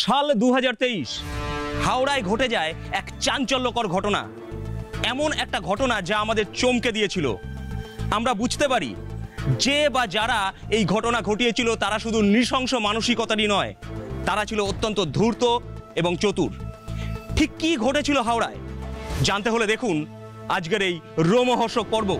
সাল 2023 হাওড়ায় ঘটে যায় এক চাঞ্চল্যকর ঘটনা। এমন একটা ঘটনা যা আমাদের চমকে দিয়েছিল। আমরা বুঝতে পারি যে বা যারা এই ঘটনা ঘটিয়েছিল তারা শুধু নৃশংস মানসিকতারই নয়, তারা ছিল অত্যন্ত ধূর্ত এবং চতুর। ঠিক কি ঘটেছিল হাওড়ায় জানতে হলে দেখুন আজকের এই রোমহর্ষক পর্ব।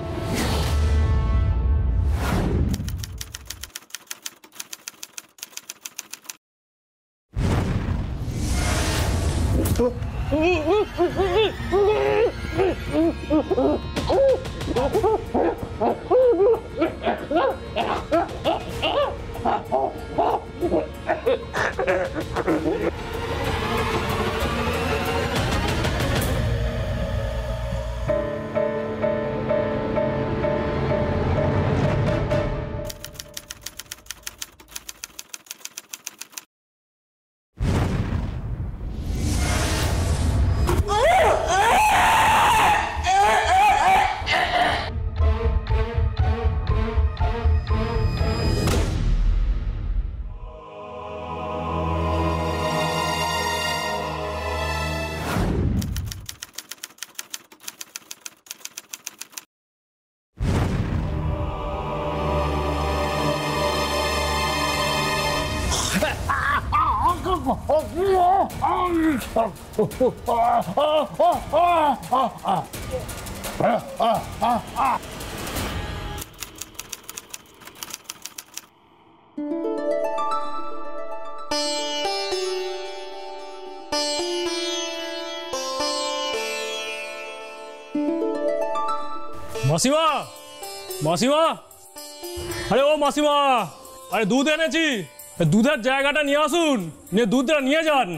মাসিমা, মাসিমা, আরে ও মাসিমা, আরে দুধ এনেছি, দুধের জায়গাটা নিয়ে আসুন, নিয়ে দুধটা নিয়ে যান।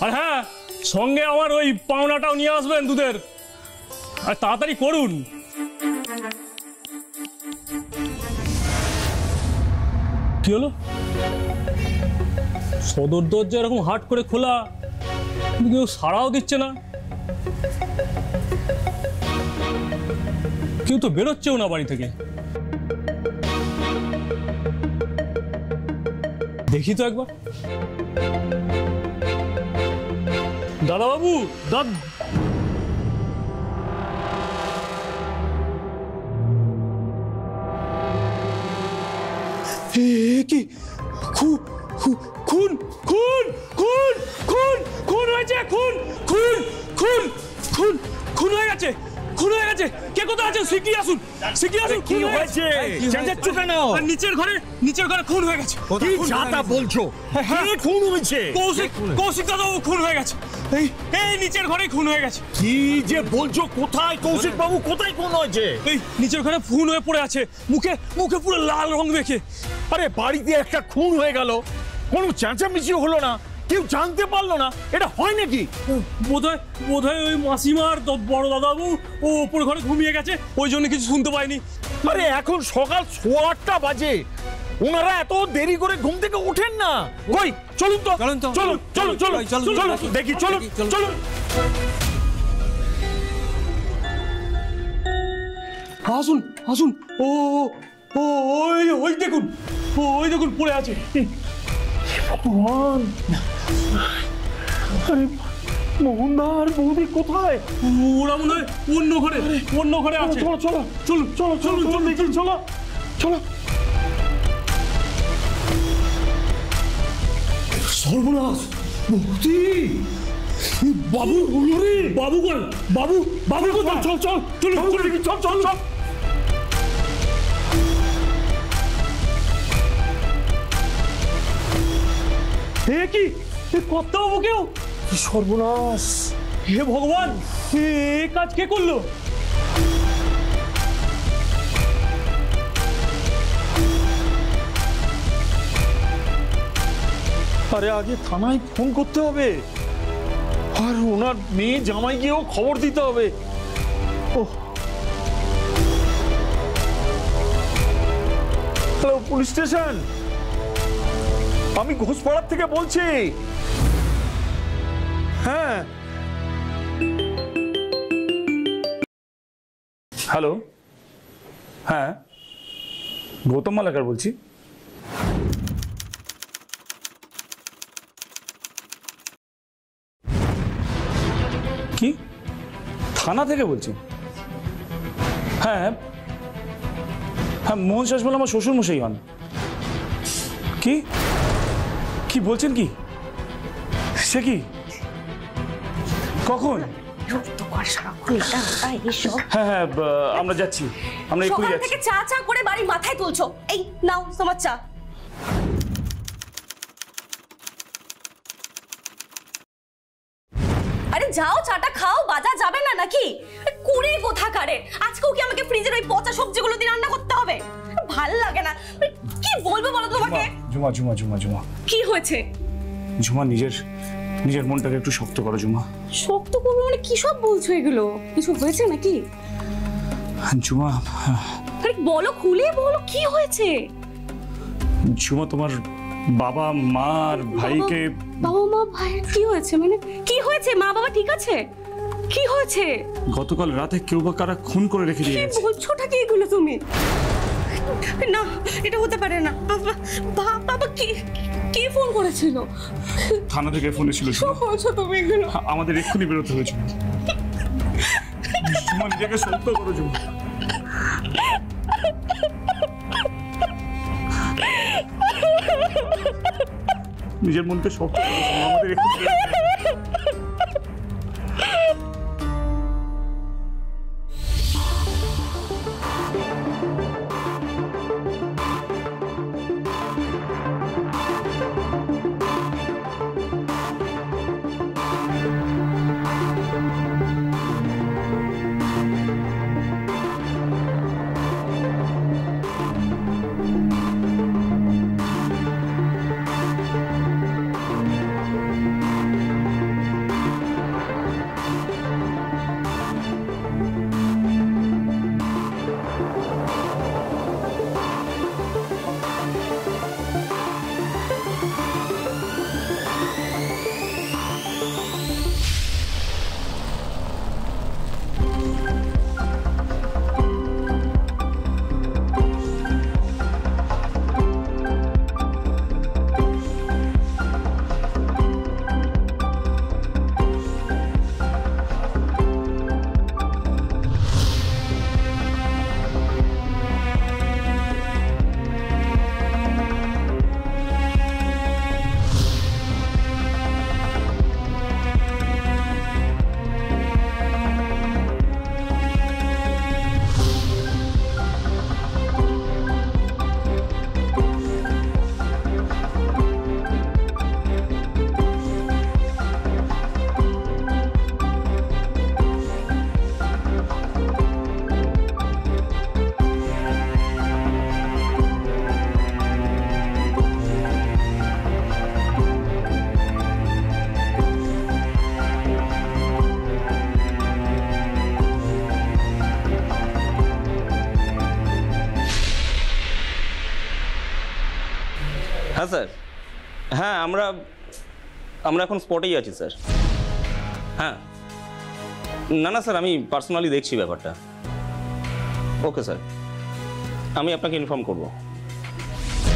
আর হ্যাঁ, সঙ্গে আমার ওই পাওনাটাও নিয়ে আসবেন দুধের, আর তাড়াতাড়ি করুন। কি হলো? সদর দরজা এরকম হাট করে খোলা, কেউ সাড়াও দিচ্ছে না, কেউ তো বেরোচ্ছেও না বাড়ি থেকে। দেখি তো একবার। দাদাবাবু, কি খুন খুন খুন খুন খুন খুন হয়েছে, খুন খুন খুন খুন খুন হয়ে গেছে, খুন হয়ে গেছে। কে কোথায় আছেন? শিগগিরই আসুন, শিগগিরই আসুন। কি হয়েছে? চেঁচাচ্ছ কেন? নিচের ঘরে খুন হয়ে গেছে। কি যাতা বলছো? কে খুন হয়েছে? কৌশিক দাদাবাবু খুন হয়ে গেছে। এই নিচের ঘরে খুন হয়ে গেছে। কি যে বলছো? কোথায় কৌশিক বাবু? কোথায় খুন হয়েছে? এই নিচের ঘরে খুন হয়ে পড়ে আছে, মুখে মুখে পুরো লাল রং মেখে। আরে বাড়িতে একটা খুন হয়ে গেল, কোনো চেঁচামেচি হলো না, কেউ জানতে পারলো না, এটা হয় নাকি? বোধহয় ওই মাসিমার বড় দাদাবাবু ও ওপর ঘরে ঘুমিয়ে গেছে, ওই জন্য কিছু শুনতে পাইনি। আরে এখন সকাল 8:15 বাজে, ওনারা এত দেরি করে ঘুম থেকে ওঠেন না। কই চলুন তো, চলুন চলুন চলুন চলুন দেখি, চলুন চলুন। আসুন আসুন। ও ও ওই দেখুন, ওই দেখুন পড়ে আছে। ভগবান! আরে মোহনদার বৌদি কোথায়? ওরা মনে হয় অন্য ঘরে আছে। চলো চলো চলুন চলো চলুন চলুন দেখি, চলো চলো। সর্বনাশ! বৌদি! বাবু হলো রে! বাবু কই? বাবু কোথায়? চল চল চল দেখি, চল চল চল। কি কর্তা বাবু কেউ? সর্বনাশ! হে ভগবান, এ কাজ কে করলো? আরে আগে থানায় ফোন করতে হবে, আর ওনার মেয়ে জামাই গিয়েও খবর দিতে হবে। হ্যালো, পুলিশ স্টেশন, আমি ঘোষপাড়ার থেকে বলছি। হ্যাঁ, হ্যালো, হ্যাঁ গৌতম মালাকার বলছি। কি থানা থেকে বলছেন? হ্যাঁ হ্যাঁ, মোহন শাস বলে আমার শ্বশুর মশাই হন। কি কি বলছেন? কি সে কি? কখন? হ্যাঁ হ্যাঁ, আমরা যাচ্ছি, আমরা এক্ষুনি সকাল যাচ্ছি। থেকে চা চা করে বাড়ি মাথায় তুলছো। এই নাও তোমার চা। আরে যাও, চাটা খাও, বাজার যাবে না নাকি? কুড়ে কোথাকারে, আজকেও কি আমাকে ফ্রিজের ওই পচা সবজিগুলো দিয়ে রান্না করতে হবে? ভাল লাগে না। কি বলবো বলো তোমাকে? ঝুমা ঝুমা ঝুমা ঝুমা, কি হয়েছে? ঝুমা নিজের মনটাকে একটু শক্ত করো ঝুমা। শক্ত করবো মানে কি সব বলছো এগুলো? কিছু হয়েছে নাকি? ঝুমা, আরে বলো, খুলে বলো কি হয়েছে? ঝুমা তোমার বাবা মা আর ভাইকে। বাবা মা ভাই কি হয়েছে? মানে কি হয়েছে? মা বাবা ঠিক আছে? কি হয়েছে? গতকাল রাতে কেউ বা কারা খুন করে রেখে কি দিয়েছে। বলছোটা কি এগুলো তুমি? না, এটা হতে পারে না। বাবা বাবা কি ফোন করেছিল? থানা থেকে ফোন এসেছিল। সব বলছো তুমি এগুলো? আমাদের এক্ষুনি বেরোতে হয়েছিল। ঝুমা নিজেকে শক্ত করো ঝুমা। নিজের মনকে শক্ত করো ঝুমা, আমাদের এক্ষুনি বেরোতে হবে। হ্যাঁ স্যার, হ্যাঁ আমরা এখন স্পটেই আছি স্যার। হ্যাঁ, না স্যার, আমি পার্সোনালি দেখছি ব্যাপারটা। ওকে স্যার, আমি আপনাকে ইনফর্ম করব।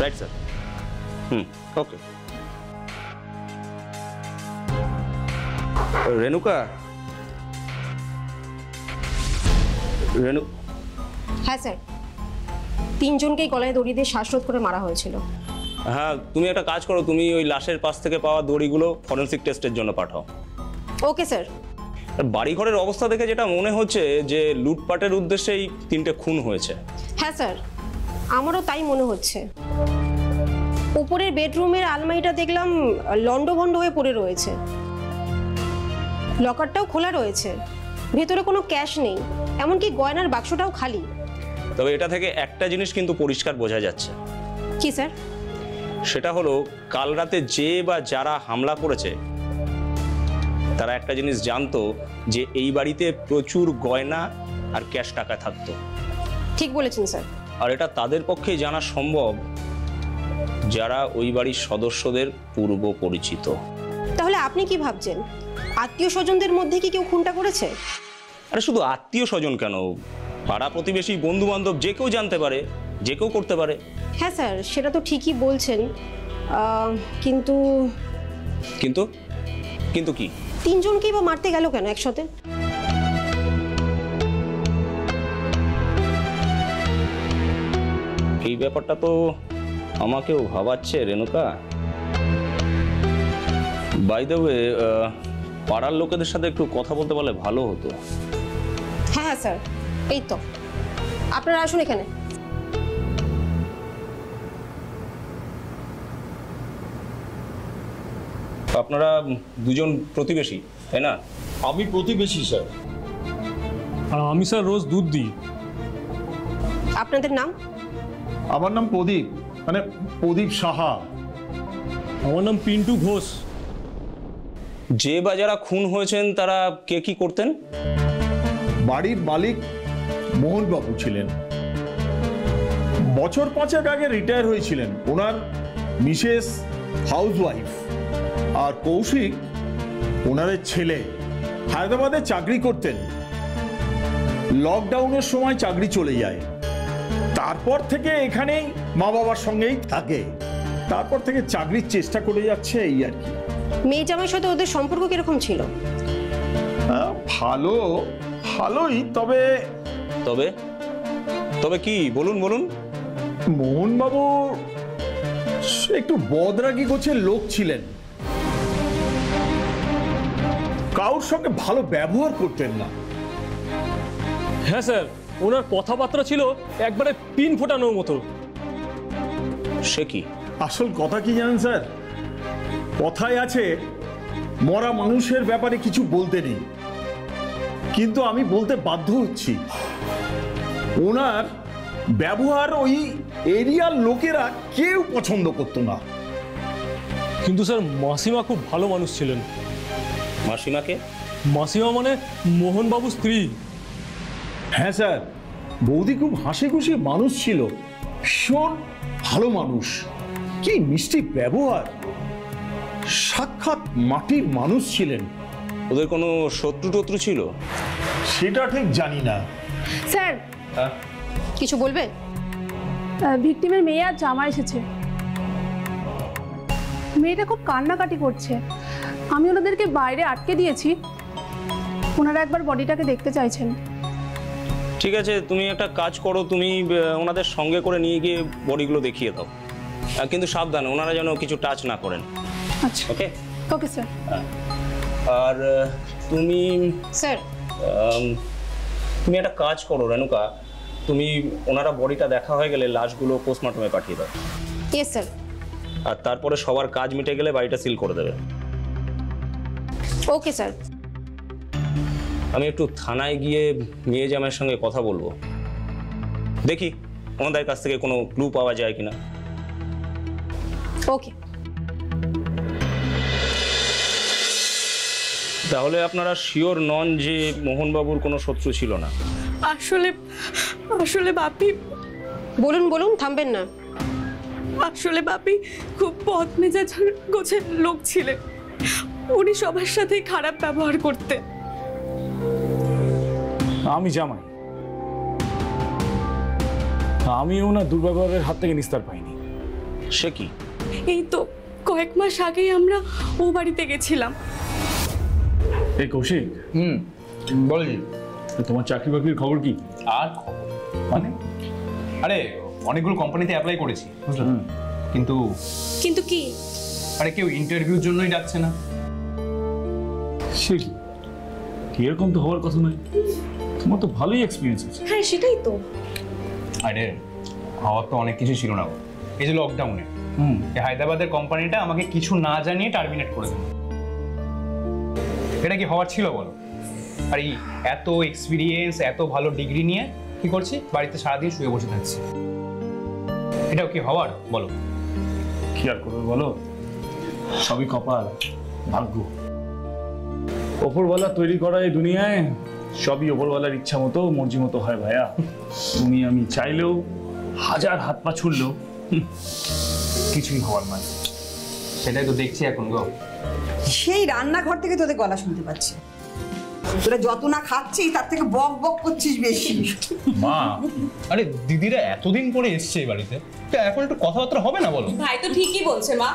Right sir. ওকে। রেণুকা, হ্যাঁ স্যার, তিনজনকেই গলায় দড়ি দিয়ে শ্বাসরোধ করে মারা হয়েছিল। হ্যাঁ, তুমি একটা কাজ করো, তুমি ওই লাশের পাশ থেকে পাওয়া দড়িগুলো ফরেনসিক টেস্টের জন্য পাঠাও। Okay sir. আর বাড়িঘরের অবস্থা দেখে যেটা মনে হচ্ছে যে লুটপাটের উদ্দেশ্যেই তিনটে খুন হয়েছে। হ্যাঁ স্যার, আমারও তাই মনে হচ্ছে। উপরের বেডরুমের আলমারিটা দেখলাম লন্ডভন্ড হয়ে পড়ে রয়েছে, লকারটাও খোলা রয়েছে, ভেতরে কোনো ক্যাশ নেই, এমনকি গয়নার বাক্সটাও খালি। তবে এটা থেকে একটা জিনিস কিন্তু পরিষ্কার বোঝা যাচ্ছে। কি স্যার? সেটা হলো কাল রাতে যে বা যারা হামলা করেছে তারা একটা জিনিস জানতো যে এই বাড়িতে প্রচুর গয়না আর ক্যাশ টাকা থাকতো। ঠিক বলেছেন স্যার। আর এটা তাদের পক্ষেই জানা সম্ভব যারা ওই বাড়ির সদস্যদের পূর্ব পরিচিত। তাহলে আপনি কি ভাবছেন, আত্মীয় স্বজনদের মধ্যে কি কেউ খুনটা করেছে? আরে শুধু আত্মীয় স্বজন কেন, পাড়া প্রতিবেশী বন্ধু বান্ধব যে কেউ জানতে পারে, যে কেউ করতে পারে। হ্যাঁ স্যার, সেটা তো ঠিকই বলছেন, কিন্তু কিন্তু কিন্তু কি? তিনজনকেই বা মারতে গেল কেন একসাথে? এই ব্যাপারটা তো আমাকেও ভাবাচ্ছে রেণুকা। বাই দ্য ওয়ে, পাড়ার লোকেদের সাথে একটু কথা বলতে পারলে ভালো হতো। হ্যাঁ হ্যাঁ স্যার, এই তো আপনারা আসুন এখানে। আপনারা দুজন প্রতিবেশী, তাই না? আমি প্রতিবেশী স্যার। আর আমি স্যার রোজ দুধ দিই। আপনাদের নাম? আমার নাম প্রদীপ, মানে প্রদীপ সাহা। আমার নাম পিন্টু ঘোষ। যে বা যারা খুন হয়েছেন তারা কে কি করতেন? বাড়ির মালিক মোহনবাবু ছিলেন, বছর 5 আগে রিটায়ার হয়েছিলেন। ওনার মিসেস হাউসওয়াইফ, আর কৌশিক ওনারের ছেলে। হায়দ্রাবাদে চাকরি করতেন, লকডাউনের সময় চাকরি চলে যায়। তারপর থেকে এখানেই মা বাবার সঙ্গেই থাকে। তারপর থেকে চাকরির চেষ্টা করে যাচ্ছে, এই আর কি। মেয়ে জামাইয়ের সাথে ওদের সম্পর্ক কিরকম ছিল? ভালোই। তবে তবে তবে কি বলুন বলুন। মোহনবাবু একটু বদরাগী গোছের লোক ছিলেন, কারোর সঙ্গে ভালো ব্যবহার করতেন না। হ্যাঁ স্যার, ওনার কথাবার্তা ছিল একবারে পিন ফোটানোর মতো। সে কি? আসল কথা কি জানেন স্যার, কথায় আছে মরা মানুষের ব্যাপারে কিছু বলতে নেই, কিন্তু আমি বলতে বাধ্য হচ্ছি। ওনার ব্যবহার ওই এরিয়ার লোকেরা কেউ পছন্দ করতো না। কিন্তু স্যার মাসিমা খুব ভালো মানুষ ছিলেন। মাসিমাকে? মাসিমা মানে মোহনবাবুর স্ত্রী। হ্যাঁ স্যার, বৌদি খুব হাসি খুশি মানুষ ছিল, ভীষণ ভালো মানুষ। কি মিষ্টি ব্যবহার, সাক্ষাৎ মাটির মানুষ ছিলেন। ওদের কোনো শত্রু টত্রু ছিল? সেটা ঠিক জানি না। স্যার, কিছু বলবে? ভিকটিমের মেয়ে আর জামা এসেছে। মেয়েটা খুব কান্নাকাটি করছে। আমি ওনাদেরকে বাইরে আটকে দিয়েছি, ওনারা একবার বডিটাকে দেখতে চাইছেন। ঠিক আছে, তুমি একটা কাজ করো, তুমি ওনাদের সঙ্গে করে নিয়ে গিয়ে বডিগুলো দেখিয়ে দাও, কিন্তু সাবধানে, ওনারা যেন কিছু টাচ না করেন। আচ্ছা, ওকে ওকে স্যার। আর তুমি স্যার, তুমি একটা কাজ করো রেণুকা, তুমি ওনারা বডিটা দেখা হয়ে গেলে লাশগুলো পোস্টমর্টমে পাঠিয়ে দাও। Yes sir. আর তারপরে সবার কাজ মিটে গেলে বাড়িটা সিল করে দেবে। Okay sir. আমি একটু থানায় গিয়ে মেয়ে জামাইয়ের সঙ্গে কথা বলবো, দেখি ওনাদের কাছ থেকে কোনো ক্লু পাওয়া যায় কিনা। ওকে। তাহলে আপনারা শিওর নন যে মোহনবাবুর কোনো শত্রু ছিল না? আসলে বাপি, বলুন বলুন, থামবেন না। আসলে বাপি খুব বদমেজাজ গোছের লোক ছিলেন। উনি সবার সাথেই খারাপ ব্যবহার করতেন। আমি জামাই, আমি ওনার দুর্ব্যবহারের হাত থেকে নিস্তার পাইনি। সে কি? এই তো কয়েক মাস আগেই আমরা ও বাড়িতে গেছিলাম। এই কৌশিক, বলি তোমার চাকরি বাকরির খবর কি? আর মানে আরে অনেকগুলো কোম্পানিতে অ্যাপ্লাই করেছি, বুঝলেন, কিন্তু কিন্তু কি? আরে কেউ ইন্টারভিউর জন্যই ডাকছে না। সে কি, এরকম তো হওয়ার কথা নয়। তোমার তো ভালোই এক্সপিরিয়েন্স আছে। হ্যাঁ সেটাই তো। আরে হওয়ার তো অনেক কিছু ছিল না, এই যে লকডাউনে হায়দ্রাবাদের কোম্পানিটা আমাকে কিছু না জানিয়ে টার্মিনেট করে দিল। এটা কি হওয়ার ছিল বলো? আর এই এত এক্সপিরিয়েন্স, এত ভালো ডিগ্রি নিয়ে কি করছি, বাড়িতে সারাদিন শুয়ে বসে থাকছি। এটাও কি হওয়ার বলো? কি আর করবে বলো, সবই কপাল, ভাগ্য। ওপরওয়ালা তৈরি করা এই দুনিয়ায় সবই ওপরওয়ালার ইচ্ছা মতো, মর্জি মতো হয় ভাইয়া। তুমি আমি চাইলেও, হাজার হাত পা ছুড়লেও কিছুই হওয়ার নয়। সেটাই তো দেখছি এখন গো। সেই রান্নাঘর থেকে তোদের গলা শুনতে পাচ্ছি। তোরা যত না খাচ্ছিস তার থেকে বক বক করছিস বেশি। মা, আরে দিদিরা এতদিন পরে এসছে এই বাড়িতে, তো এখন একটু কথাবার্তা হবে না বলো? ভাই তো ঠিকই বলছে মা।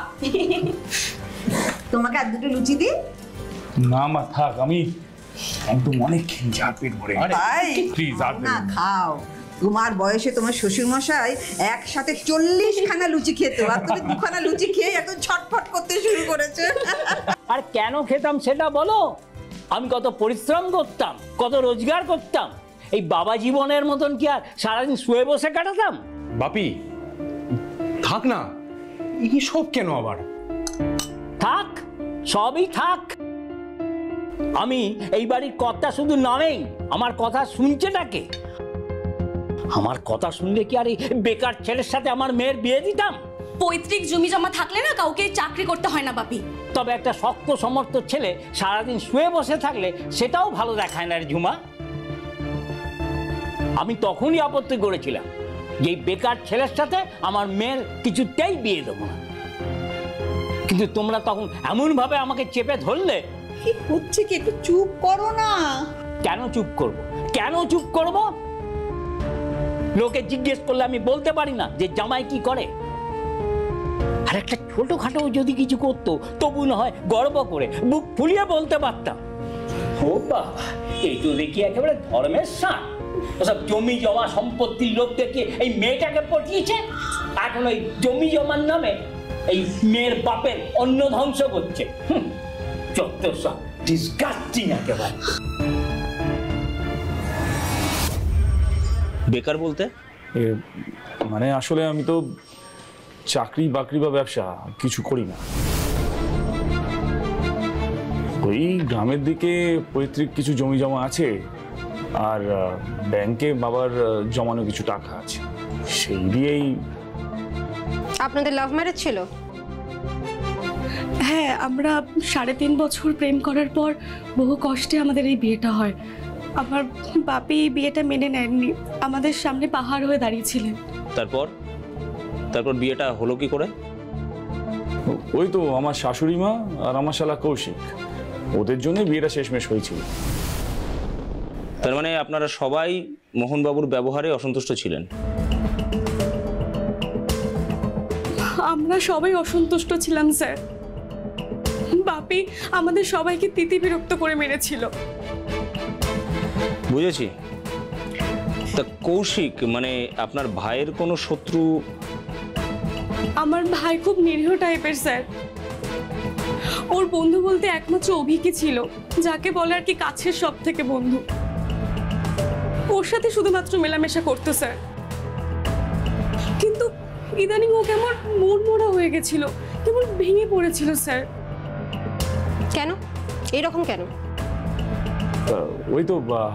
তোমাকে আর দুটো লুচি দিই, না মা থাক, আমি একদম অনেক খেয়েছি, আর পেট ভরে গেছে। তাই প্লিজ আর না খাও, তোমার বয়সে তোমার শ্বশুর মশাই একসাথে 40 খানা লুচি খেত, আর তুমি 2 খানা লুচি খেয়ে এখন ছটফট করতে শুরু করেছে। আর কেন খেতাম সেটা বলো। আমি কত পরিশ্রম করতাম, কত রোজগার করতাম। এই বাবা জীবনের মতন কি আর সারাদিন শুয়ে বসে কাটাতাম? বাপি থাক না, এই সব কেন আবার? থাক, সবই থাক। আমি এই বাড়ির কর্তা শুধু নামেই, আমার কথা শুনছেটা কে? আমার কথা শুনলে কি আর এই বেকার ছেলের সাথে আমার মেয়ের বিয়ে দিতাম? পৈতৃক জমি জমা থাকলে না কাউকে চাকরি করতে হয় না বাপি। তবে একটা শক্ত সমর্থ ছেলে সারাদিন শুয়ে বসে থাকলে সেটাও ভালো দেখায় না রে ঝুমা। আমি তখনই আপত্তি করেছিলাম যে এই বেকার ছেলের সাথে আমার মেয়ের কিছুতেই বিয়ে দেবো না, কিন্তু তোমরা তখন এমন ভাবে আমাকে চেপে ধরলে। কি হচ্ছে কি, একটু চুপ করো না। কেন চুপ করব? কেন চুপ করব? লোকে জিজ্ঞেস করলে আমি বলতে পারি না যে জামাই কি করে? আর একটা ছোটখাটো যদি কিছু করতো তবু না হয় গর্ব করে বুক ফুলিয়ে বলতে পারতাম, ও বাবা এই তো দেখি একেবারে ধর্মের সাথ। ওসব জমি জমা সম্পত্তির লোক দেখে এই মেয়েটাকে পটিয়েছে, এখন ওই জমি জমার নামে এই মেয়ের বাপের অন্ন ধ্বংস করছে। যত সব ডিসগাস্টিং একেবারে। বেকার বলতে মানে আসলে আমি তো চাকরি বাকরি বা ব্যবসা কিছু করি না। ওই গ্রামের দিকে পৈতৃক কিছু জমি জমা আছে, আর ব্যাংকে বাবার জমানো কিছু টাকা আছে, সেই দিয়েই। আপনাদের লাভ ম্যারেজ ছিল? হ্যাঁ, আমরা 3.5 বছর প্রেম করার পর বহু কষ্টে আমাদের এই বিয়েটা হয়। আমার বাপি এই বিয়েটা মেনে নেননি, আমাদের সামনে পাহাড় হয়ে দাঁড়িয়েছিলেন। তারপর বিয়েটা হলো কি করে? ওই তো আমার শাশুড়ি মা আর আমার শালা কৌশিক, ওদের জন্য বিয়েটা শেষমেশ হয়েছিল। তার মানে আপনারা সবাই মোহনবাবুর ব্যবহারে অসন্তুষ্ট ছিলেন? আমরা সবাই অসন্তুষ্ট ছিলাম স্যার। বাপি আমাদের সবাইকে তিতি বিরক্ত করে মেরেছিল। বুঝেছি। তা কৌশিক মানে আপনার ভাইয়ের কোনো শত্রু? আমার ভাই খুব নিরীহ টাইপের স্যার। ওর বন্ধু বলতে একমাত্র অভিকই ছিল, যাকে বলে আর কি কাছের সব থেকে বন্ধু। ওর সাথে শুধুমাত্র মেলামেশা করতো স্যার, কিন্তু ইদানিং ও কেমন মন মরা হয়ে গেছিল, কেমন ভেঙে পড়েছিল স্যার। কেন এরকম কেন? ওই তো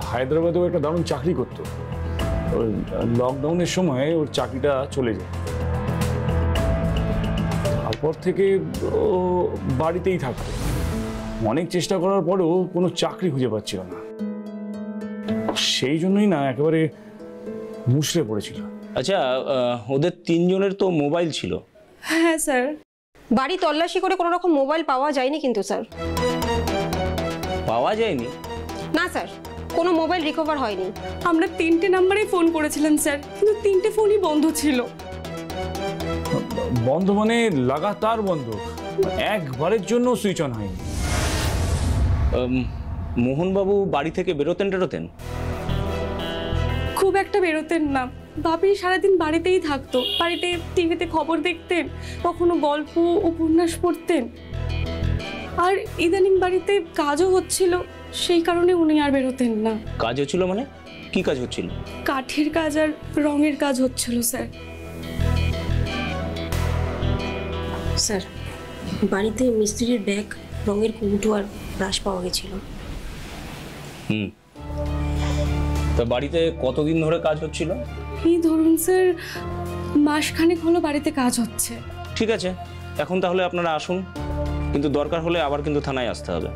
হায়দ্রাবাদেও একটা দারুণ চাকরি করতো, ওই লকডাউনের সময় ওর চাকরিটা চলে যায়। তারপর থেকে ও বাড়িতেই থাকতো, অনেক চেষ্টা করার পরেও কোনো চাকরি খুঁজে পাচ্ছিল না, সেই জন্যই না একেবারে মুষড়ে পড়েছিল। আচ্ছা, ওদের 3 জনের তো মোবাইল ছিল? হ্যাঁ স্যার। বাড়ি তল্লাশি করে কোনো রকম মোবাইল পাওয়া যায়নি কিন্তু স্যার। পাওয়া যায়নি? না স্যার, কোনো মোবাইল রিকভার হয়নি। আমরা 3টে নাম্বারেই ফোন করেছিলাম স্যার, কিন্তু 3টে ফোনই বন্ধ ছিল। বন্ধ মানে লাগাতার বন্ধ, একবারের জন্য সুইচ অন হয়নি। মোহনবাবু বাড়ি থেকে বেরোতেন? খুব একটা বেরোতেন না। বাপি সারাদিন বাড়িতেই থাকতো, বাড়িতে টিভিতে খবর দেখতেন, কখনো গল্প উপন্যাস পড়তেন। আর ইদানিং বাড়িতে কাজও হচ্ছিল, সেই কারণে উনি আর বেরোতেন না। কাজ হচ্ছিল মানে? কি কাজ হচ্ছিল? কাঠের কাজ আর রঙের কাজ হচ্ছিল স্যার। স্যার, বাড়িতে মিস্ত্রির ব্যাগ, রঙের কৌটো আর ব্রাশ পাওয়া গেছিল। তা বাড়িতে কতদিন ধরে কাজ হচ্ছিল? এই ধরুন স্যার, মাসখানেক হলো বাড়িতে কাজ হচ্ছে। ঠিক আছে, এখন তাহলে আপনারা আসুন, কিন্তু দরকার হলে আবার কিন্তু থানায় আসতে হবে।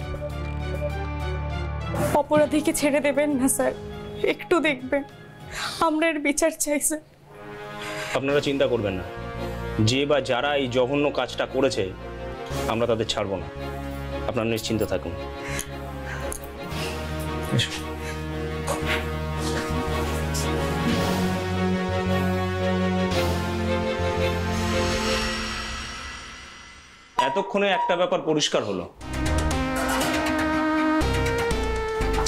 অপরাধীকে ছেড়ে দেবেন না স্যার, একটু দেখবেন, আমরা এর বিচার চাই স্যার। আপনারা চিন্তা করবেন না, যে বা যারা এই জঘন্য কাজটা করেছে আমরা তাদের ছাড়বো না, আপনারা নিশ্চিন্ত থাকুন। এতক্ষণে একটা ব্যাপার পরিষ্কার হলো,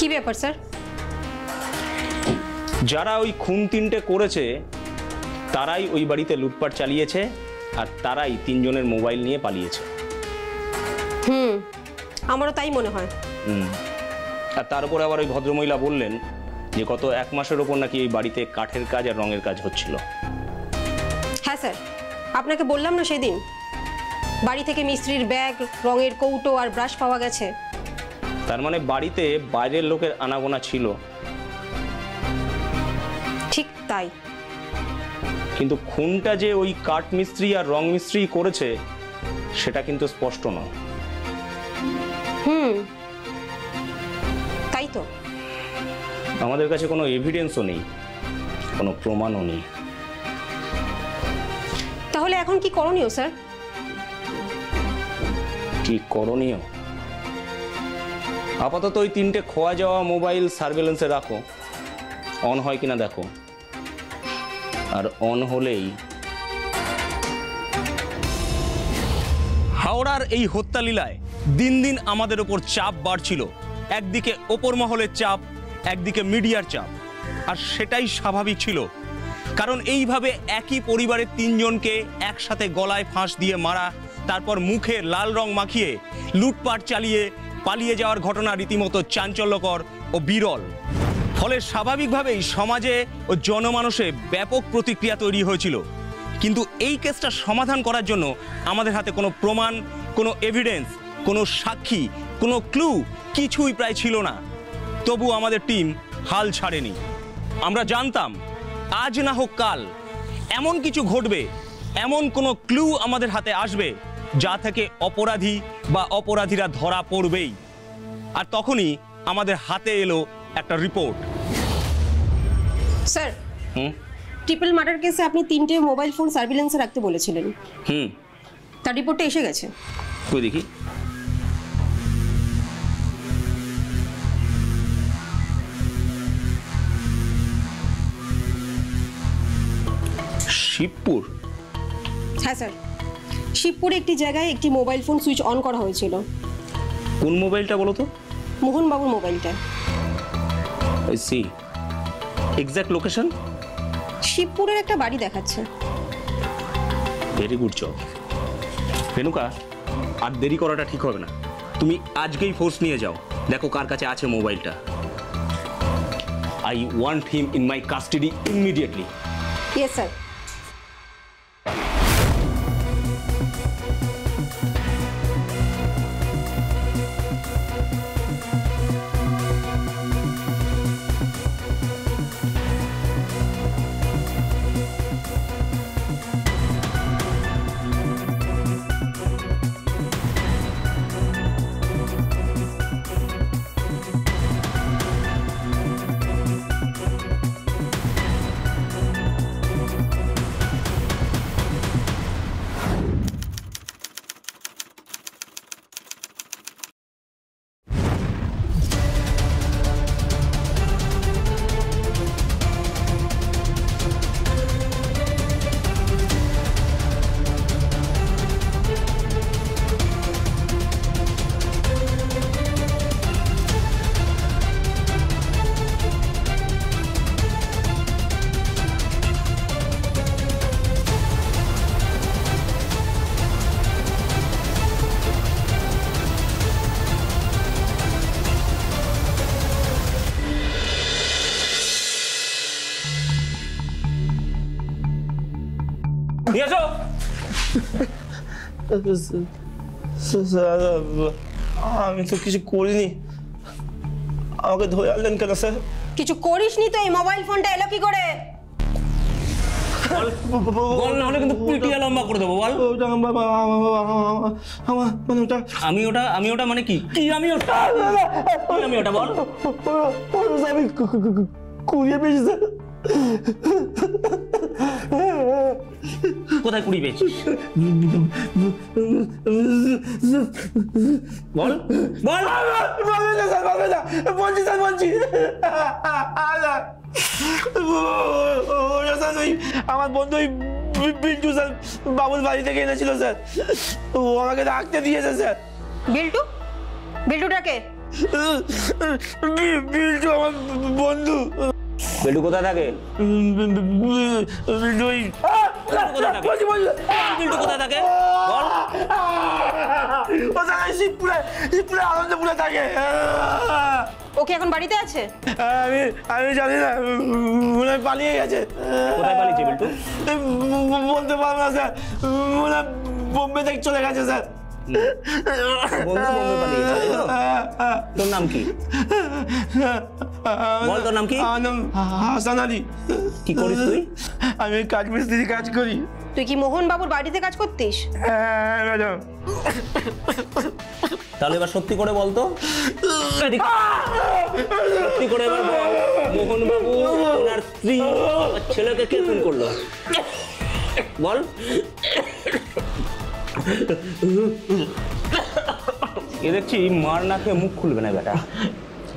কি ব্যাপার স্যার? যারা ওই খুন 3টে করেছে তারাই ওই বাড়িতে লুটপাট চালিয়েছে, আর তারাই 3 জনের মোবাইল নিয়ে পালিয়েছে। আমারও তাই মনে হয়। আর তার উপর আবার ওই ভদ্রমহিলা বললেন যে গত 1 মাসের ওপর নাকি এই বাড়িতে কাঠের কাজ আর রঙের কাজ হচ্ছিল। হ্যাঁ স্যার, আপনাকে বললাম না সেদিন বাড়ি থেকে মিস্ত্রির ব্যাগ, রঙের কৌটো আর ব্রাশ পাওয়া গেছে। তার মানে বাড়িতে বাইরের লোকের আনাগোনা ছিল। ঠিক তাই। কিন্তু খুনটা যে ওই কাঠ মিস্ত্রি আর রং মিস্ত্রি করেছে সেটা কিন্তু স্পষ্ট নয়। তাই তো। আমাদের কাছে কোনো এভিডেন্সও নেই, কোনো প্রমাণও নেই। তাহলে এখন কি করণীয় স্যার? কি করণীয়? আপাতত ওই 3টে খোয়া যাওয়া মোবাইল সার্ভেলেন্সে রাখো, অন হয় কিনা দেখো, আর অন হলেই হাওড়ার এই হত্যালীলায় দিন দিন আমাদের ওপর চাপ বাড়ছিল। একদিকে ওপর মহলের চাপ, একদিকে মিডিয়ার চাপ, আর সেটাই স্বাভাবিক ছিল। কারণ এইভাবে একই পরিবারের 3 জনকে একসাথে গলায় ফাঁস দিয়ে মারা, তারপর মুখে লাল রং মাখিয়ে লুটপাট চালিয়ে পালিয়ে যাওয়ার ঘটনা রীতিমতো চাঞ্চল্যকর ও বিরল। ফলে স্বাভাবিকভাবেই সমাজে ও জনমানসে ব্যাপক প্রতিক্রিয়া তৈরি হয়েছিল। কিন্তু এই কেসটা সমাধান করার জন্য আমাদের হাতে কোনো প্রমাণ, কোনো এভিডেন্স, কোনো সাক্ষী, কোনো ক্লু কিছুই প্রায় ছিল না। তবু আমাদের টিম হাল ছাড়েনি। আমরা জানতাম আজ না হোক কাল এমন কিছু ঘটবে, এমন কোনো ক্লু আমাদের হাতে আসবে যা থেকে অপরাধী বা অপরাধীরা ধরা পড়বেই। আর তখনই আমাদের হাতে এলো একটা রিপোর্ট। স্যার, ট্রিপল মার্ডার কেসে আপনি 3টে মোবাইল ফোন সার্ভিলেন্সে রাখতে বলেছিলেন। তার রিপোর্টটা এসে গেছে। কই দেখি। শিবপুর? হ্যাঁ স্যার, শিবপুরে একটি জায়গায় একটি মোবাইল ফোন সুইচ অন করা হয়েছিল। কোন মোবাইলটা বলো তো? মোহনবাবুর মোবাইলটা। I see. Exact location? শিবপুরের একটা বাড়ি দেখাচ্ছে। Very good job. রেণুকা, আর দেরি করাটা ঠিক হবে না। তুমি আজকেই ফোর্স নিয়ে যাও, দেখো কার কাছে আছে মোবাইলটা। I want him in my custody immediately. Yes sir. নিয়ে আসো। আমি তো কিছু করিনি, আমাকে ধরে আনলেন কেন স্যার? কিছু করিসনি তো, এই মোবাইল ফোনটা এলো কি করে? বল না হলে কিন্তু পিটিয়ে লম্বা করে দেবো। বল। আমি ওটা মানে কি? আমি ওটা বল। আমি কুড়িয়ে পেয়েছি স্যার। কোথায় কুড়ি পেয়েছিস? বল বল। বলছি স্যার, বলছি আমার বন্ধু বিল্টু স্যার বাবুল বাড়ি থেকে এনেছিল স্যার, ও আমাকে রাখতে দিয়েছে স্যার। বিল্টু? বিল্টুটাকে? বিল্টু আমার বন্ধু। বেলটু কোথায় থাকে? বিল্টু ওই বিল্টু কোথায় থাকে বল। ও থাকে শিবপুরে আনন্দপুরে থাকে। ওকে এখন বাড়িতে আছে? আমি জানি না, মনে হয় পালিয়ে গেছে। কোথায় পালিয়েছে বিল্টু? বলতে পারবো না স্যার, মনে হয় বোম্বে থেকে চলে গেছে স্যার। তোর নাম কি? বল তোর নাম কি? আমার নাম হাসান আলী। কি করিস তুই? আমি কাঠ মিস্ত্রি কাজ করি। তুই কি মোহন বাবুর বাড়িতে কাজ করতিস? হ্যাঁ ম্যাডাম। তাহলে এবার সত্যি করে বলতো, সত্যি করে এবার বল, মোহন বাবু ওনার স্ত্রী ছেলেকে কে খুন করলো বল। এ দেখছি মার না খেয়ে মুখ খুলবে না বেটা।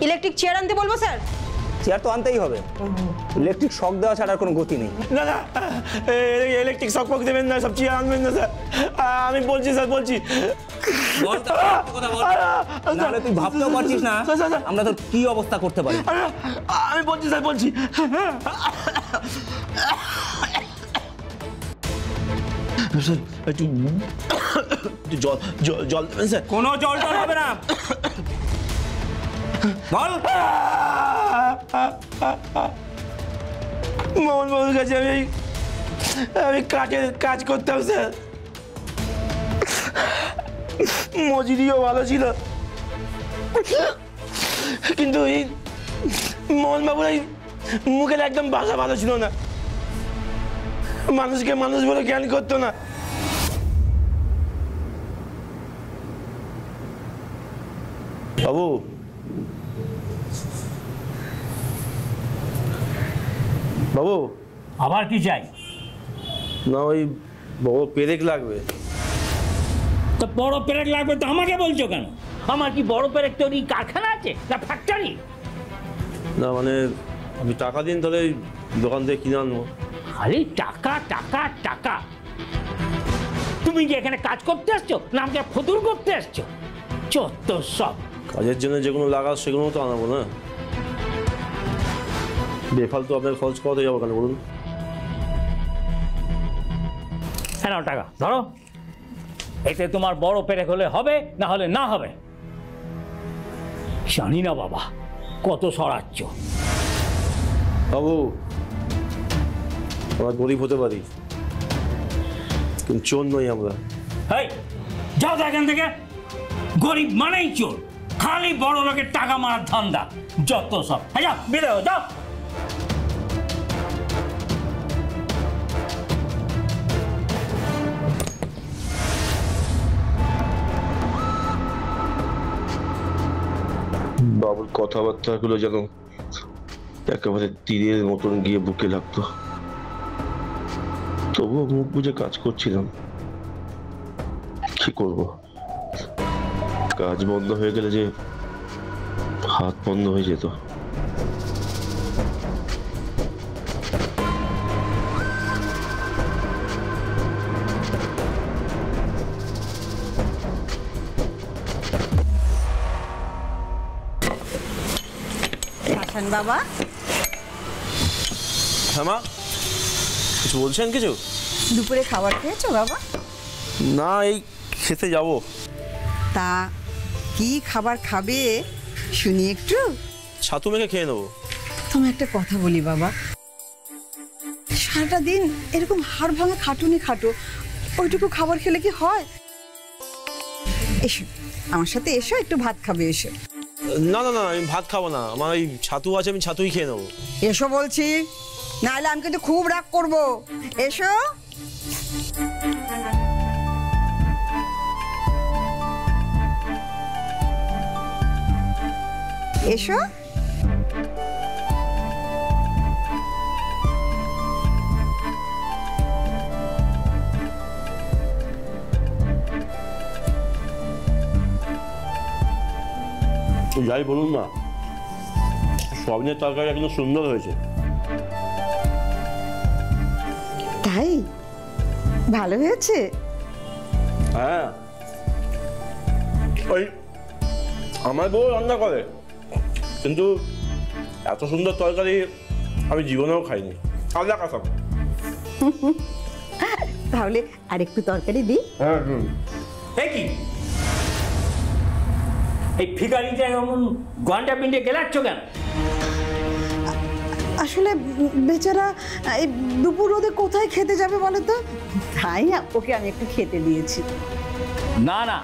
ইলেকট্রিক চেয়ার আনতে বলবো স্যার? চেয়ার তো আনতেই হবে, ইলেকট্রিক শক দেওয়া ছাড়া কোনো গতি নেই। না না, ইলেকট্রিক শক ফক দেবেন না, সব চেয়ার আনবেন না স্যার। আমি বলছি স্যার, বলছি। নাহলে তুই ভাবতেও পারছিস না আমরা তোর কি অবস্থা করতে পারি। আমি বলছি স্যার, বলছি। একটু জল দেবেন স্যার। কোনো জল টল হবে না বল। মোহন বাবুর কাছে আমি কাঠের কাজ করতাম স্যার, মজুরিও ভালো ছিল, কিন্তু এই মোহন বাবুর এই মুখের একদম ভাষা ভালো ছিল না, মানুষকে মানুষ বলে জ্ঞান করতো না। বাবু, বাবু আবার কি চাই? না ওই বড় পেরেক লাগবে। তো বড় পেরেক লাগবে তো আমাকে বলছো কেন? আমার কি বড় পেরেক তৈরি কারখানা আছে না ফ্যাক্টরি? না মানে আপনি টাকা দিন, তাহলে দোকান থেকে কিনে আনবো। খালি টাকা টাকা টাকা। তুমি কি এখানে কাজ করতে আসছো না আমাকে ফতুর করতে আসছো? চত্ব সব। কাজের জন্য যেগুলো লাগা সেগুলো তো আনাবো না, বেফালতু আপনার খরচ করাতে যাবো কেন বলুন? হ্যাঁ টাকা ধরো, এতে তোমার বড় পেরেক হলে হবে, না হলে না হবে। জানি না বাবা কত সরাচ্ছ। বাবু আমরা গরিব হতে পারি, কিন্তু চোর নই আমরা। এই যাও তো এখান থেকে, গরিব মানেই চোর, খালি বড় লোকের টাকা মারার ধান্দা, যত সব। হ্যাঁ যাও, বেরো যাও। বাবুর কথাবার্তাগুলো যেন একেবারে তীরের মতন গিয়ে বুকে লাগতো, তবুও মুখ বুঝে কাজ করছিলাম। কি করব, কাজ বন্ধ হয়ে গেলে যে হাত বন্ধ হয়ে যেত। হাসান বাবা, হ্যাঁ মা, কিছু বলছেন? কিছু দুপুরে খাবার খেয়েছো বাবা? না, এই খেতে যাব। তা কি খাবার খাবে শুনি একটু। ছাতু মেখে খেয়ে নেবো। তুমি একটা কথা বলি বাবা, সারাটা দিন এরকম হাড় ভাঙা খাটুনি খাটো, ওইটুকু খাবার খেলে কি হয়? এসো আমার সাথে, এসো একটু ভাত খাবে, এসো। না না না, আমি ভাত খাবো না, আমার এই ছাতু আছে, আমি ছাতুই খেয়ে নেবো। এসো বলছি, নাহলে আমি কিন্তু খুব রাগ করবো। এসো। এসো। যাই বলুন না, সবিনের তরকারিটা কিন্তু সুন্দর হয়েছে। তাই ভালো হয়েছে? হ্যাঁ, ওই আমার বউ রান্না করে, কিন্তু এত সুন্দর তরকারি আমি জীবনেও খাইনি। আল্লাহ কাসম। তাহলে আরেকটু তরকারি দিই। হ্যাঁ। এ কি এই ফিগারিটা এমন ঘন্টা পিন্ডে গেলাচ্ছ কেন? আসলে বেচারা এই দুপুর রোদে কোথায় খেতে যাবে বলে তো, তাই ওকে আমি একটু খেতে দিয়েছি। না না,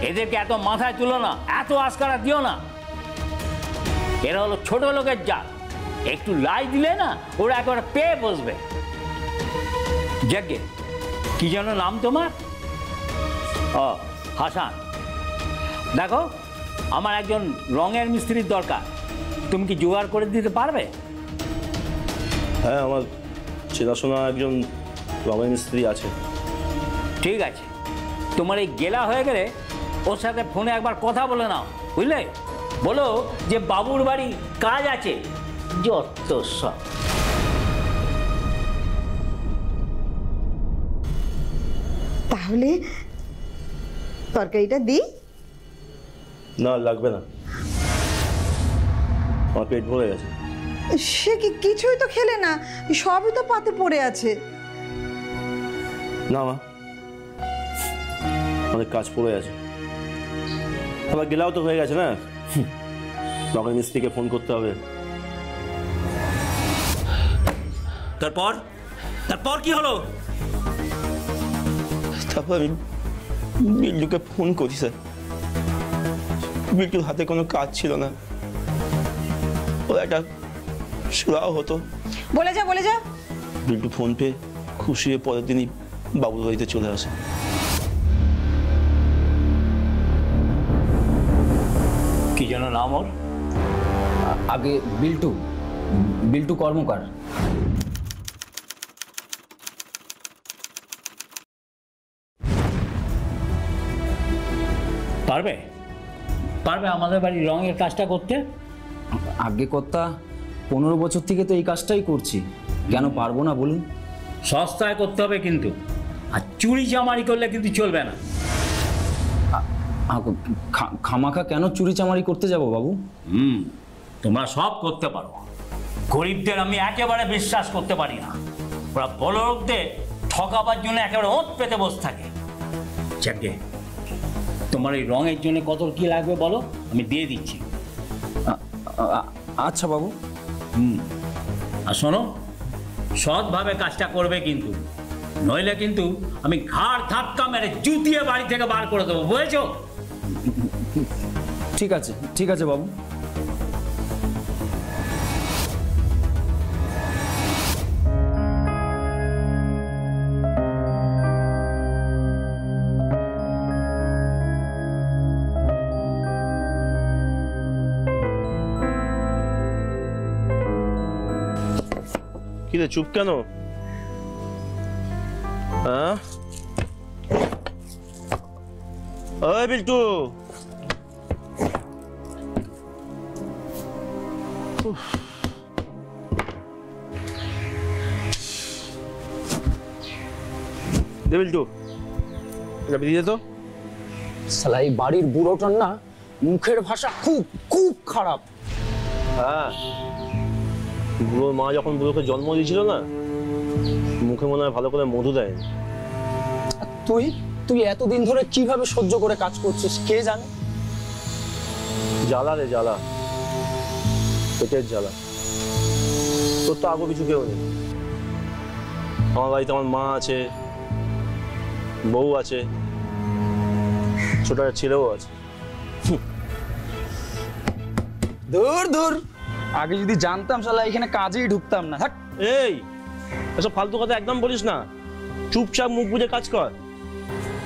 এদেরকে এত মাথায় তুলো না, এত আস্কারা দিও না। এরা হলো ছোট লোকের জাত, একটু লাই দিলে না ওরা একেবারে পেয়ে বসবে। যাকে কি যেন নাম তোমার? ও হাসান। দেখো, আমার একজন রঙের মিস্ত্রির দরকার, তুমি কি জোগাড় করে দিতে পারবে? হ্যাঁ, আমার চেনাশোনা একজন রঙের মিস্ত্রি আছে। ঠিক আছে, তোমার এই গেলা হয়ে গেলে ওর সাথে ফোনে একবার কথা বলে নাও, বুঝলে? বলো যে বাবুর বাড়ি কাজ আছে, যত সব। তাহলে তরকারিটা দিই? না, লাগবে না, আমার পেট ভরে গেছে। সে কি কিছুই তো খেলে না, সবই তো পাতে পড়ে আছে। না মা, অনেক কাজ পড়ে আছে। আবার গেলাও তো হয়ে গেছে না, রঙের মিস্ত্রিকে ফোন করতে হবে। তারপর তারপর কি হলো? তারপর আমি বিল্টুকে ফোন করি স্যার। বিল্টুর হাতে কোনো কাজ ছিল না, ও একটা সুরাও হতো। বলে যা। বিল্টু ফোন পেয়ে খুশি হয়ে পরের দিনই বাবুর বাড়িতে চলে আসে। কি যেন নাম ওর? আগে বিল্টু কর্মকার। পারবে আমাদের বাড়ির রঙের কাজটা করতে? আগে কর্তা, 15 বছর থেকে তো এই কাজটাই করছি, কেন পারবো না বলুন? সস্তায় করতে হবে কিন্তু, আর চুরি চামারি করলে কিন্তু চলবে না। খামাখা কেন চুরি চামারি করতে যাব বাবু? তোমরা সব করতে পারো, গরিবদের আমি একেবারে বিশ্বাস করতে পারি না। ওরা বড় লোকদের ঠকাবার জন্য একেবারে ওঁত পেতে বসে থাকে। যাকে তোমার এই রঙের জন্য কত কি লাগবে বলো, আমি দিয়ে দিচ্ছি। আচ্ছা বাবু। আর শোনো, সৎভাবে কাজটা করবে কিন্তু, নইলে কিন্তু আমি ঘাড় ধাক্কা মেরে জুতিয়ে বাড়ি থেকে বার করে দেবো, বুঝেছো? ঠিক আছে বাবু। কি রে, চুপ কেন? হ্যাঁ, ওই বিল্টু, দে বিল্টু, এটা বেরিয়ে তো। শালা এই বাড়ির বুড়োটার না মুখের ভাষা খুব খুব খারাপ। হ্যাঁ, বুড়োর মা যখন বুড়োকে জন্ম দিয়েছিল না, মুখে মনে হয় ভালো করে মধু দেয়। তুই এতদিন ধরে কিভাবে সহ্য করে কাজ করছিস কে জানে? জ্বালা রে জ্বালা, পেটের জ্বালা। তোর তো আগে কিছু কেউ নেই। আমার বাড়িতে আমার মা আছে, বউ আছে, ছোট একটা ছেলেও আছে। দূর আগে যদি জানতাম শালা এখানে কাজেই ঢুকতাম না। এই এসব ফালতু কথা একদম বলিস না, চুপচাপ মুখ বুঝে কাজ কর।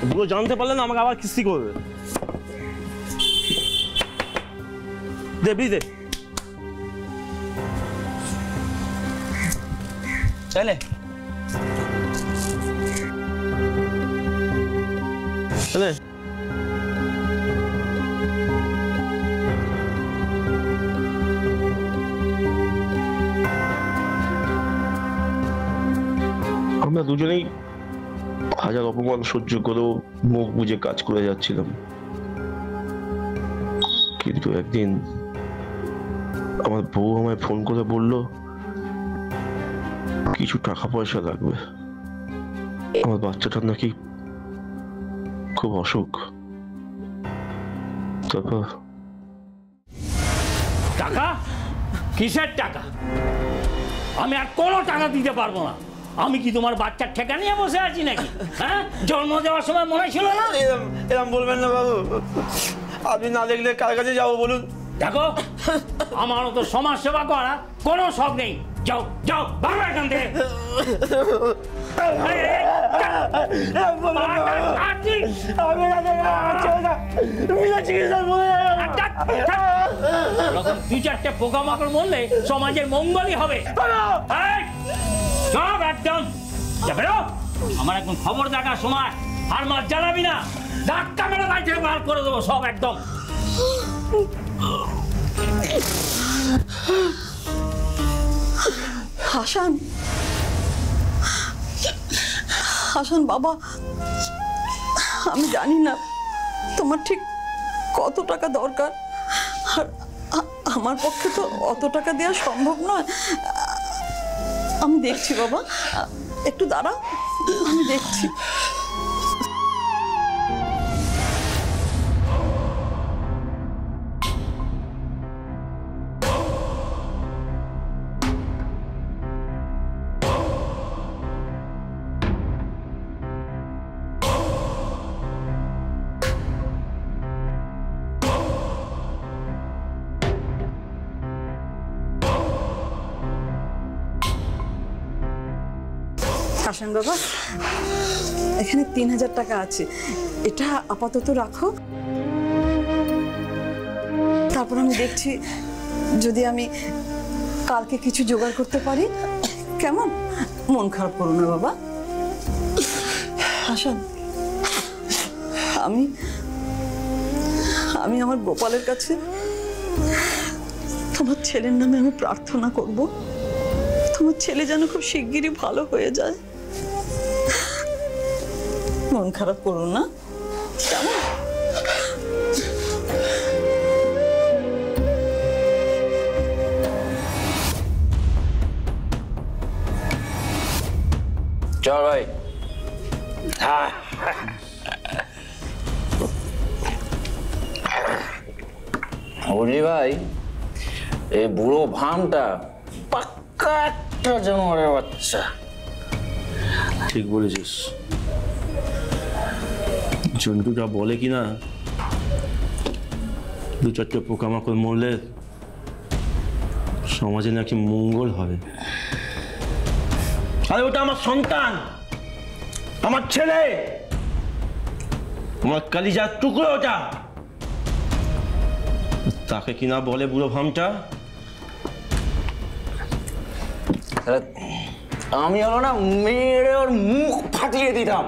বুড়ো জানতে পারলে না আমাকে আবার কিস্তি করবে। দে বিড়ি দে। চলে চলে। আমরা দুজনেই হাজার অপমান সহ্য করেও মুখ বুঝে কাজ করে যাচ্ছিলাম। কিন্তু একদিন আমার বউ আমায় ফোন করে বলল কিছু টাকা পয়সা লাগবে, আমার বাচ্চাটার নাকি খুব অসুখ। তারপর টাকা? কিসের টাকা? আমি আর কোনো টাকা দিতে পারবো না। আমি কি তোমার বাচ্চার ঠেকা নিয়ে বসে আছি নাকি? হ্যাঁ, জন্ম দেওয়ার সময় মনে ছিল না? এরকম বলবেন না বাবু, আপনি না দেখলে কার কাছে যাবো বলুন? দেখো, আমারও তো সমাজ সেবা করা কোনো শখ নেই। যাও যাও, ভালো এখান থেকে। দুই চারটে পোকামাকড় মরলে সমাজের মঙ্গলই হবে। সব একদম আমার এখন খবর দেখার সময় আর মাছ জ্বালাবি না, ধাক্কা মেরে বাড়ি থেকে বার করে দেবো সব একদম। হাসান, হাসান বাবা, আমি জানি না তোমার ঠিক কত টাকা দরকার, আর আমার পক্ষে তো অত টাকা দেওয়া সম্ভব নয়। আমি দেখছি বাবা, একটু দাঁড়াও, আমি দেখছি। হাসান বাবা, এখানে 3000 টাকা আছে, এটা আপাতত রাখো, তারপর আমি দেখছি যদি আমি কালকে কিছু জোগাড় করতে পারি। কেমন? মন খারাপ করো না বাবা। হাসান, আমি আমার গোপালের কাছে তোমার ছেলের নামে আমি প্রার্থনা করব, তোমার ছেলে যেন খুব শিগগিরই ভালো হয়ে যায়। মন খারাপ করো না, কেমন? চল ভাই। বলি ভাই, এই বুড়ো ভামটা পাক্কা একটা জানোয়ারের বাচ্চা। ঠিক বলেছিস, জন্টুটা বলে কি না, দু চারটে পোকামাকড় মরলে সমাজে নাকি মঙ্গল হবে। আরে ওটা আমার সন্তান, আমার ছেলে, আমার কালিজার টুকরো ওটা, তাকে কিনা বলে বুড়ো ভামটা। আমি হলো না মেরে ওর মুখ ফাটিয়ে দিতাম,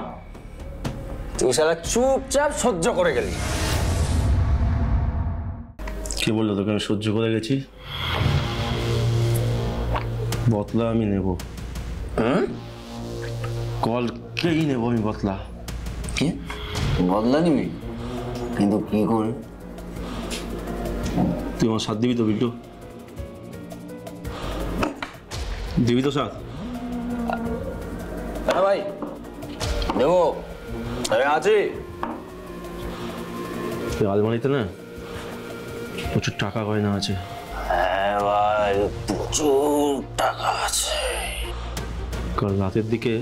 তুই শালা চুপচাপ সহ্য করে গেলি। কে বললো তোকে আমি সহ্য করে গেছি? বদলা আমি নেব, কলকেই নেব আমি বদলা। কি বদলা নিবি? কিন্তু কি করে? তুই আমার সাথ দিবি তো বিল্টু? দিবি তো সাথ? হ্যাঁ ভাই দেবো, আমি আছি। আলমারিতে না প্রচুর টাকা গয়না আছে। হ্যাঁ ভাই, প্রচুর টাকা আছে। কাল রাতের দিকে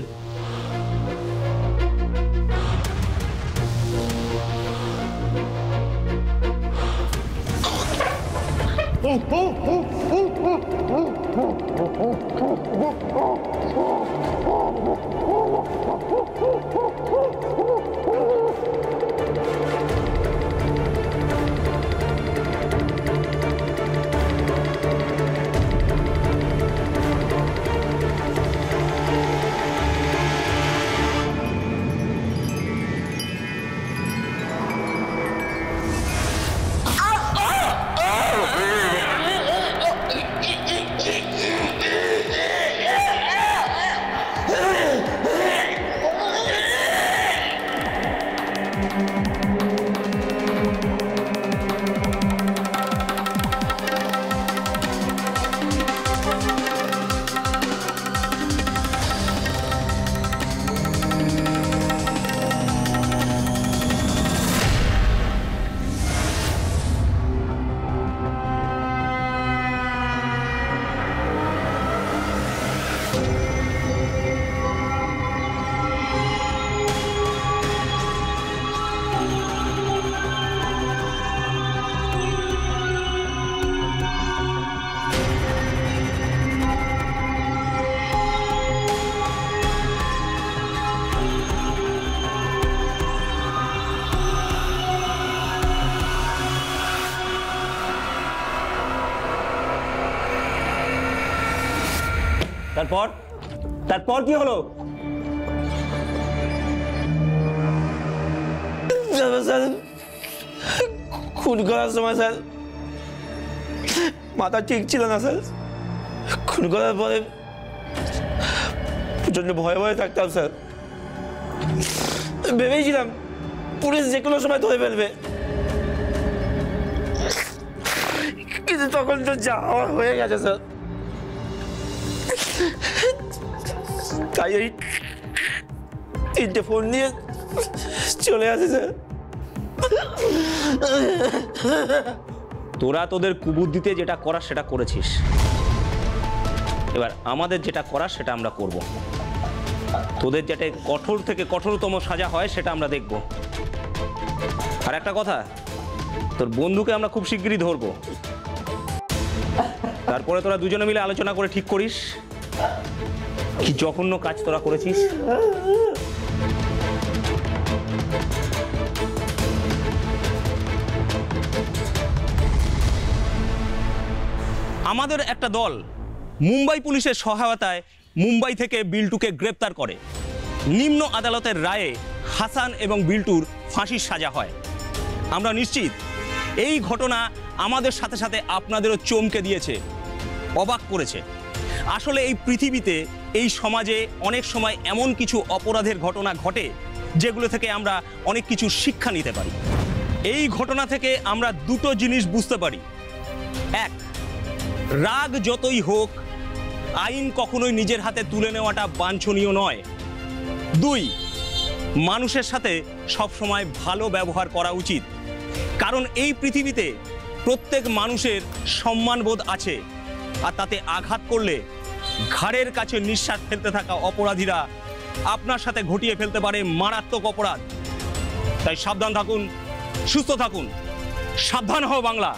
তারপর কি হলো? স্যার খুন করার সময় স্যার মাথা ঠিক ছিল না স্যার। খুন করার পরে প্রচন্ড ভয়ে ভয়ে থাকতাম স্যার। ভেবেছিলাম পুলিশ যে কোনো সময় ধরে ফেলবে, কিন্তু তখন তো যা হওয়ার হয়ে গেছে স্যার। তাই এই 3টে ফোন নিয়ে চলে আসে স্যার। তোরা তোদের কুবুদ্ধিতে যেটা করার সেটা করেছিস, এবার আমাদের যেটা করার সেটা আমরা করব। তোদের যাতে কঠোর থেকে কঠোরতম সাজা হয় সেটা আমরা দেখব। আর একটা কথা, তোর বন্ধুকে আমরা খুব শিগগিরই ধরবো। তারপরে তোরা দুজনে মিলে আলোচনা করে ঠিক করিস কি জঘন্য কাজ তোরা করেছিস। আমাদের একটা দল মুম্বাই পুলিশের সহায়তায় মুম্বাই থেকে বিল্টুকে গ্রেপ্তার করে। নিম্ন আদালতের রায়ে হাসান এবং বিল্টুর ফাঁসির সাজা হয়। আমরা নিশ্চিত এই ঘটনা আমাদের সাথে সাথে আপনাদেরও চমকে দিয়েছে, অবাক করেছে। আসলে এই পৃথিবীতে, এই সমাজে অনেক সময় এমন কিছু অপরাধের ঘটনা ঘটে যেগুলো থেকে আমরা অনেক কিছু শিক্ষা নিতে পারি। এই ঘটনা থেকে আমরা দুটো জিনিস বুঝতে পারি। এক, রাগ যতই হোক আইন কখনোই নিজের হাতে তুলে নেওয়াটা বাঞ্ছনীয় নয়। 2, মানুষের সাথে সবসময় ভালো ব্যবহার করা উচিত, কারণ এই পৃথিবীতে প্রত্যেক মানুষের সম্মানবোধ আছে, আর তাতে আঘাত করলে ঘাড়ের কাছে নিঃশ্বাস ফেলতে থাকা অপরাধীরা আপনার সাথে ঘটিয়ে ফেলতে পারে মারাত্মক অপরাধ। তাই সাবধান থাকুন, সুস্থ থাকুন, সাবধান হও বাংলা।